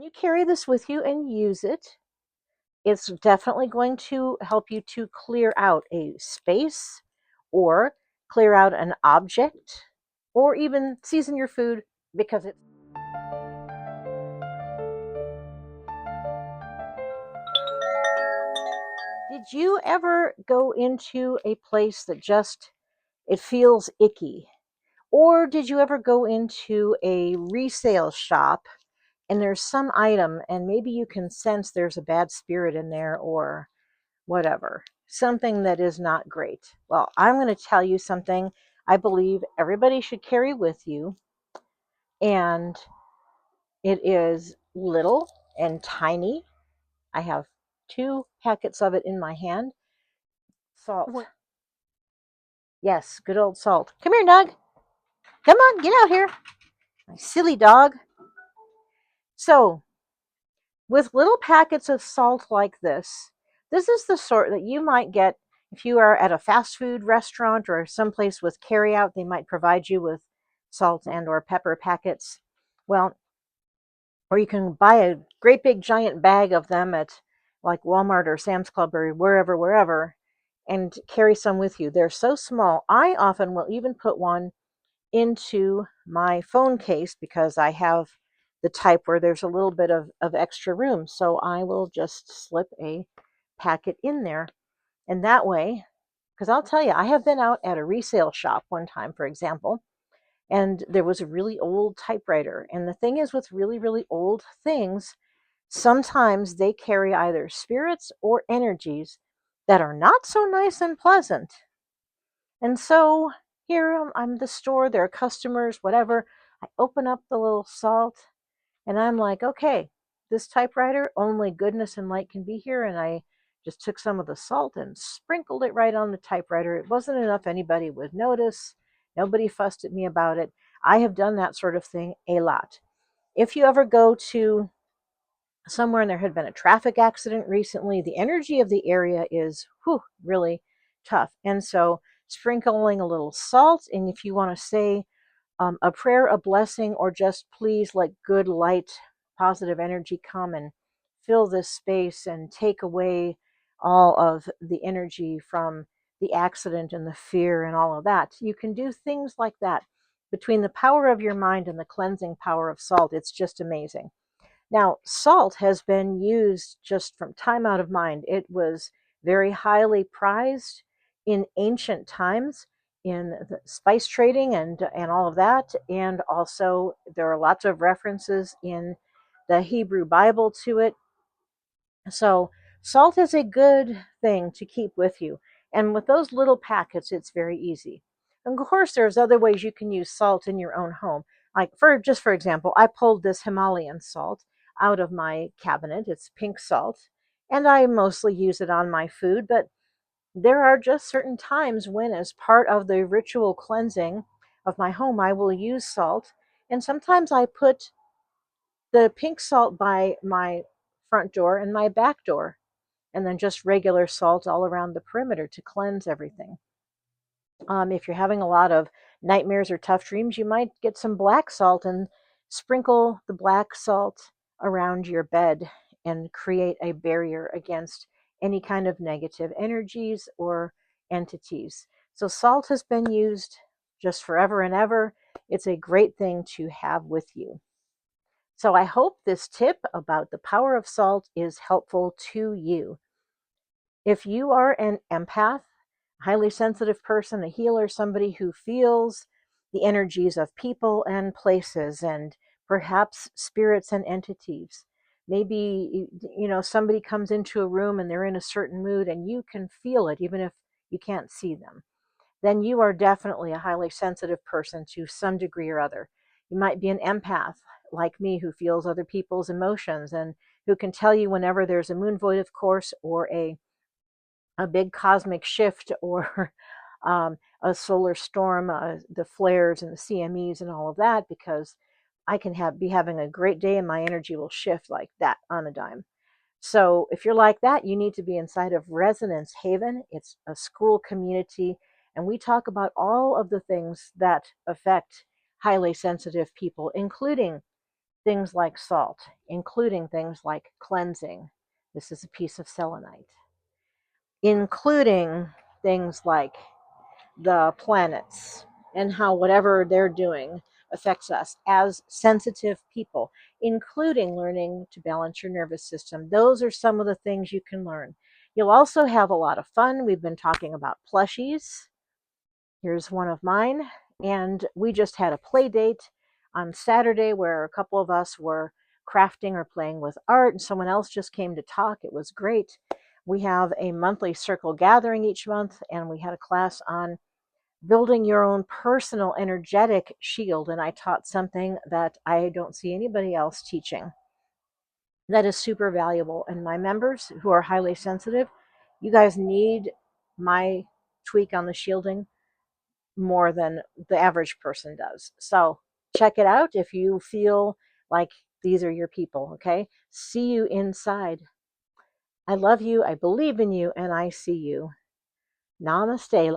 You carry this with you and use it. It's definitely going to help you to clear out a space or clear out an object or even season your food because it. Did you ever go into a place that just it feels icky? Or did you ever go into a resale shop and there's some item and maybe you can sense there's a bad spirit in there or whatever, something that is not great? Well, I'm going to tell you something I believe everybody should carry with you, and it is little and tiny. I have 2 packets of it in my hand. Salt. Yes, good old salt. Come here, Doug. Come on, get out here. My silly dog. So, with little packets of salt like this is the sort that you might get if you are at a fast food restaurant or someplace with carry out. They might provide you with salt and or pepper packets. Well, or you can buy a great big giant bag of them at like Walmart or Sam's Club or wherever, and carry some with you. They're so small. I often will even put one into my phone case because I have the type where there's a little bit of extra room. So I will just slip a packet in there. And that way, because I'll tell you, I have been out at a resale shop one time, for example, and there was a really old typewriter. And the thing is with really, really old things, sometimes they carry either spirits or energies that are not so nice and pleasant. And so here I'm the store, there are customers, whatever. I open up the little salt and I'm like, okay, this typewriter, only goodness and light can be here. And I just took some of the salt and sprinkled it right on the typewriter. It wasn't enough anybody would notice. Nobody fussed at me about it. I have done that sort of thing a lot. If you ever go to somewhere and there had been a traffic accident recently, the energy of the area is really tough. And so sprinkling a little salt, and if you want to say a prayer, a blessing, or just please let good light, positive energy come and fill this space and take away all of the energy from the accident and the fear and all of that. You can do things like that. Between the power of your mind and the cleansing power of salt, it's just amazing. Now, salt has been used just from time out of mind. It was very highly prized in ancient times in the spice trading and all of that. And also, there are lots of references in the Hebrew Bible to it. So, salt is a good thing to keep with you. And with those little packets, it's very easy. And of course, there's other ways you can use salt in your own home. Like for example, I pulled this Himalayan salt out of my cabinet. It's pink salt, and I mostly use it on my food, but there are just certain times when, as part of the ritual cleansing of my home, I will use salt. And sometimes I put the pink salt by my front door and my back door, and then just regular salt all around the perimeter to cleanse everything. If you're having a lot of nightmares or tough dreams, you might get some black salt and sprinkle the black salt around your bed and create a barrier against any kind of negative energies or entities. So, salt has been used just forever and ever. It's a great thing to have with you. So, I hope this tip about the power of salt is helpful to you. If you are an empath, highly sensitive person, a healer, somebody who feels the energies of people and places and perhaps spirits and entities, maybe somebody comes into a room and they're in a certain mood and you can feel it even if you can't see them, then you are definitely a highly sensitive person to some degree or other. You might be an empath like me who feels other people's emotions and who can tell you whenever there's a moon void, of course, or a big cosmic shift or a solar storm, the flares and the CMEs and all of that, because I can be having a great day and my energy will shift like that on a dime. So if you're like that, you need to be inside of Resonance Haven. It's a school community, and we talk about all of the things that affect highly sensitive people, including things like salt, including things like cleansing. This is a piece of selenite. Including things like the planets and how whatever they're doing affects us as sensitive people, including learning to balance your nervous system. Those are some of the things you can learn. You'll also have a lot of fun. We've been talking about plushies. Here's one of mine. And we just had a play date on Saturday where a couple of us were crafting or playing with art, and someone else just came to talk. It was great. We have a monthly circle gathering each month, and we had a class on building your own personal energetic shield. And I taught something that I don't see anybody else teaching that is super valuable. And my members who are highly sensitive, you guys need my tweak on the shielding more than the average person does. So check it out if you feel like these are your people. Okay. See you inside. I love you. I believe in you, and I see you. Namaste.